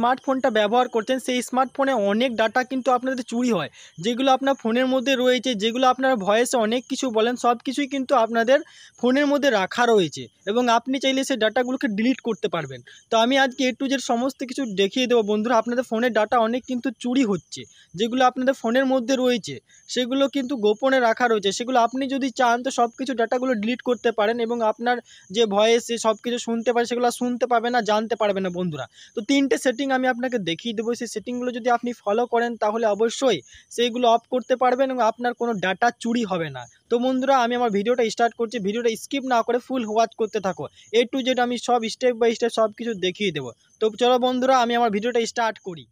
স্মার্টফোনটা ব্যবহার করছেন সেই স্মার্টফোনে অনেক ডাটা কিন্তু আপনাদের চুরি হয়, যেগুলো আপনার ফোনের মধ্যে রয়েছে, যেগুলো আপনারা ভয়েসে অনেক কিছু বলেন সব কিছুই কিন্তু আপনাদের ফোনের মধ্যে রাখা রয়েছে এবং আপনি চাইলে সেই ডাটাগুলোকে ডিলিট করতে পারবেন। তো আমি আজকে A to Z সমস্ত কিছু দেখিয়ে দেবো বন্ধুরা। আপনাদের ফোনের ডাটা অনেক কিন্তু চুরি হচ্ছে, যেগুলো আপনাদের ফোনের মধ্যে রয়েছে সেগুলো কিন্তু গোপনে রাখা রয়েছে, সেগুলো আপনি যদি চান তো সব কিছু ডাটাগুলো ডিলিট করতে পারেন এবং আপনার যে ভয়েস সব কিছু শুনতে পারে সেগুলো শুনতে পাবে না, জানতে পারবে না বন্ধুরা। তো 3টে সেটিং আমি আপনাকে দেখিয়ে দেবো, সেই সেটিংগুলো যদি আপনি ফলো করেন তাহলে অবশ্যই সেইগুলো অফ করতে পারবেন এবং আপনার কোনো ডাটা চুরি হবে না। তো বন্ধুরা আমি আমার ভিডিওটা স্টার্ট করছি, ভিডিওটা স্কিপ না করে ফুল ওয়াচ করতে থাকো। A to Z আমি সব স্টেপ বাই স্টেপ সব কিছু দেখিয়ে দেবো। তো চলো বন্ধুরা আমি আমার ভিডিওটা স্টার্ট করি।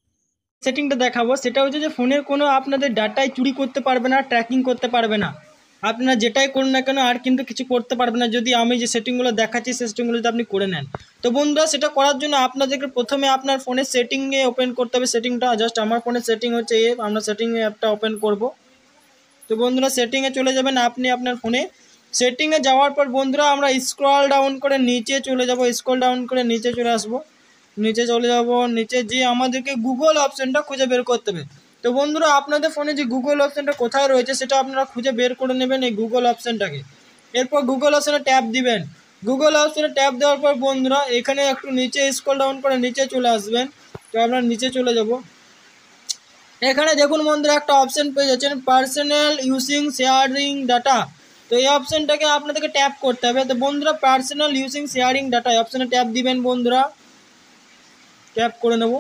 সেটিংটা দেখাবো সেটা হচ্ছে যে ফোনের কোনো আপনাদের ডাটাই চুরি করতে পারবে না, ট্র্যাকিং করতে পারবে না। আপনারা যেটাই করুন না কেন আর কিন্তু কিছু করতে পারবে না যদি আমি যে সেটিংগুলো দেখাচ্ছি সেই সেটিংগুলো যদি আপনি করে নেন। তো বন্ধুরা সেটা করার জন্য আপনাদেরকে প্রথমে আপনার ফোনের সেটিংয়ে ওপেন করতে হবে। সেটিংটা জাস্ট আমার ফোনের সেটিং হচ্ছে আমরা সেটিং অ্যাপটা ওপেন করব। তো বন্ধুরা সেটিংয়ে চলে যাবেন আপনি আপনার ফোনে। সেটিংয়ে যাওয়ার পর বন্ধুরা আমরা স্ক্রল ডাউন করে নিচে চলে যাব, স্ক্রল ডাউন করে নিচে চলে আসবো, নিচে চলে যাব, নিচে গিয়ে আমাদেরকে গুগল অপশানটা খুঁজে বের করতে হবে। তো বন্ধুরা আপনাদের ফোনে যে গুগল অপশানটা কোথায় রয়েছে সেটা আপনারা খুঁজে বের করে নেবেন এই গুগল অপশানটাকে। এরপর গুগল অপশানে ট্যাপ দিবেন। গুগল অপশানে ট্যাপ দেওয়ার পর বন্ধুরা এখানে একটু নিচে স্ক্রল ডাউন করে নিচে চলে আসবেন। তো আপনারা নিচে চলে যাব, এখানে দেখুন বন্ধুরা একটা অপশান পেয়ে যাচ্ছেন পার্সোনাল ইউজিং শেয়ারিং ডাটা। তো এই অপশানটাকে আপনাদেরকে ট্যাপ করতে হবে। তো বন্ধুরা পার্সোনাল ইউজিং শেয়ারিং ডাটা এই অপশানে ট্যাপ দিবেন বন্ধুরা, ট্যাপ করে নেব।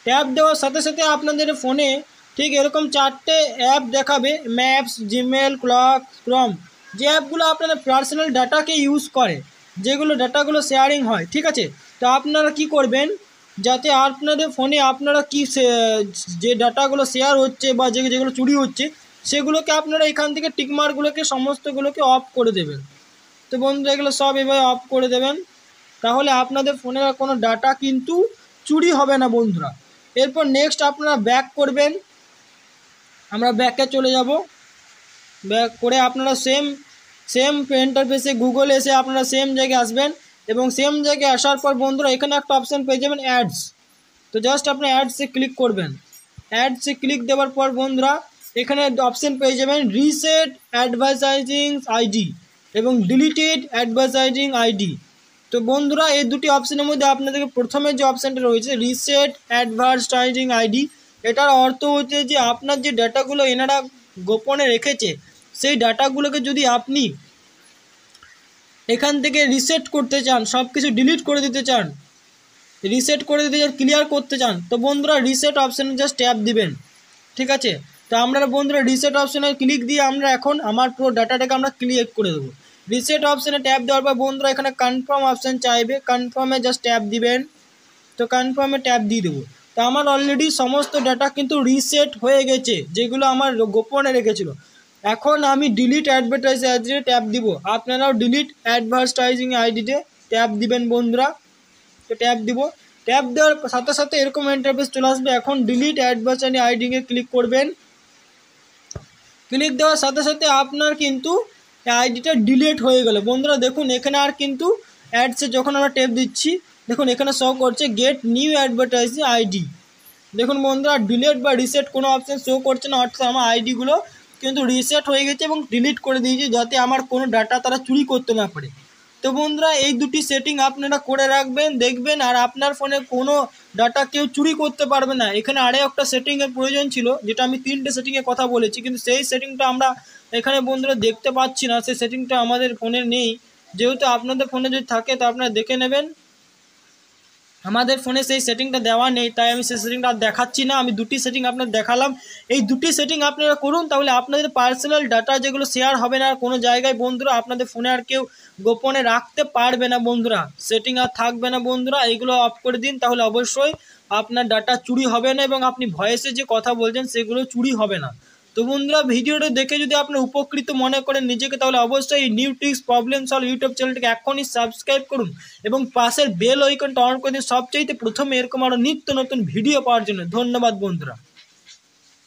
ট্যাপ দেওয়ার সাথে সাথে আপনাদের ফোনে ঠিক এরকম 4টে অ্যাপ দেখাবে, ম্যাপস, জিমেল, ক্লক, ক্রোম, যে অ্যাপগুলো আপনাদের পার্সোনাল ডাটাকে ইউজ করে, যেগুলো ডাটাগুলো শেয়ারিং হয়, ঠিক আছে। তো আপনারা কি করবেন, যাতে আপনাদের ফোনে আপনারা কি যে ডাটাগুলো শেয়ার হচ্ছে বা যেগুলো চুরি হচ্ছে সেগুলোকে আপনারা এখান থেকে টিকমার্কগুলোকে সমস্তগুলোকে অফ করে দেবেন। তো বন্ধুরা এগুলো সব এভাবে অফ করে দেবেন, তাহলে আপনাদের ফোনের কোনো ডাটা কিন্তু চুরি হবে না বন্ধুরা। এরপর নেক্সট আপনারা ব্যাক করবেন, আমরা ব্যাকে চলে যাব। ব্যাক করে আপনারা সেম ইন্টারফেসে গুগল এসে আপনারা সেম জায়গায় আসবেন এবং সেম জায়গায় আসার পর বন্ধুরা এখানে একটা অপশান পেয়ে যাবেন অ্যাডস। তো জাস্ট আপনি অ্যাডসে ক্লিক করবেন। অ্যাডসে ক্লিক দেওয়ার পর বন্ধুরা এখানে অপশান পেয়ে যাবেন রিসেট অ্যাডভার্টাইজিং আইডি এবং ডিলিটেড অ্যাডভার্টাইজিং আইডি। তো বন্ধুরা এই দুটি অপশানের মধ্যে আপনাদেরকে প্রথমে যে অপশানটা রয়েছে রিসেট অ্যাডভার্টাইজিং আইডি, এটার অর্থ হচ্ছে যে আপনার যে ডাটাগুলো এনারা গোপনে রেখেছে সেই ডাটাগুলোকে যদি আপনি এখান থেকে রিসেট করতে চান, সব কিছু ডিলিট করে দিতে চান, রিসেট করে দিতে চান, ক্লিয়ার করতে চান, তো বন্ধুরা রিসেট অপশানে জাস্ট ট্যাপ দিবেন, ঠিক আছে। তো আমরা বন্ধুরা রিসেট অপশানে ক্লিক দিয়ে আমরা এখন আমার পুরো ডাটাটাকে আমরা ক্লিয়ার করে দেবো। রিসেট অপশানে ট্যাপ দেওয়ার পর বন্ধুরা এখানে কনফার্ম অপশান চাইবে, কনফার্মে জাস্ট ট্যাপ দিবেন। তো কনফার্মে ট্যাপ দিয়ে দেবো। তো আমার অলরেডি সমস্ত ডাটা কিন্তু রিসেট হয়ে গেছে, যেগুলো আমার গোপনে রেখেছিল। এখন আমি ডিলিট অ্যাডভার্টাইজ আইডিতে ট্যাপ দিব, আপনারাও ডিলিট অ্যাডভার্টাইজিং আইডিতে ট্যাপ দিবেন বন্ধুরা। তো ট্যাপ দিব, ট্যাপ দেওয়ার সাথে সাথে এরকম ইন্টারফেস চলে আসবে। এখন ডিলিট অ্যাডভার্টাইজিং আইডিতে ক্লিক করবেন। ক্লিক দেওয়ার সাথে সাথে আপনার কিন্তু আইডিটা ডিলিট হয়ে গেল বন্ধুরা। দেখুন এখানে আর কিন্তু অ্যাডসে যখন আমরা ট্যাপ দিচ্ছি দেখুন এখানে শো করছে গেট নিউ অ্যাডভার্টাইজিং আইডি। দেখুন বন্ধুরা ডিলিট বা রিসেট কোনো অপশান শো করছে না, অর্থাৎ আমার আইডিগুলো কিন্তু রিসেট হয়ে গেছে এবং ডিলিট করে দিয়েছি যাতে আমার কোনো ডাটা তারা চুরি করতে না পারে। তো বন্ধুরা এই দুটি সেটিং আপনারা করে রাখবেন, দেখবেন আর আপনার ফোনে কোনো ডাটা কেউ চুরি করতে পারবে না। এখানে আরও একটা সেটিংয়ের প্রয়োজন ছিল, যেটা আমি 3টে সেটিংয়ের কথা বলেছি, কিন্তু সেই সেটিংটা আমরা এখানে বন্ধুরা দেখতে পাচ্ছি না, সেই সেটিংটা আমাদের ফোনে নেই। যেহেতু আপনাদের ফোনে যদি থাকে তো আপনারা দেখে নেবেন, আমাদের ফোনে সেই সেটিংটা দেওয়া নেই, তাই আমি সেই সেটিংটা দেখাচ্ছি না। আমি দুটি সেটিং আপনাদের দেখালাম, এই দুটি সেটিং আপনারা করুন, তাহলে আপনাদের পার্সোনাল ডাটা যেগুলো শেয়ার হবে না কোনো জায়গায় বন্ধুরা, আপনাদের ফোনে আর কেউ গোপনে রাখতে পারবে না বন্ধুরা, সেটিং আর থাকবে না বন্ধুরা। এইগুলো অফ করে দিন, তাহলে অবশ্যই আপনার ডাটা চুরি হবে না এবং আপনি ভয়েসে যে কথা বলছেন সেগুলো চুরি হবে না। তো বন্ধুরা ভিডিওটা দেখে যদি আপনার উপকৃত মনে করেন নিজেকে, তাহলে অবশ্যই new tricks problem solve YouTube চ্যানেলটিকে এখনই সাবস্ক্রাইব করুন এবং পাশের বেল আইকনটা অন করে দিন সবচাইতে প্রথমে এরকম আরও নিত্য নতুন ভিডিও পাওয়ার জন্য। ধন্যবাদ বন্ধুরা।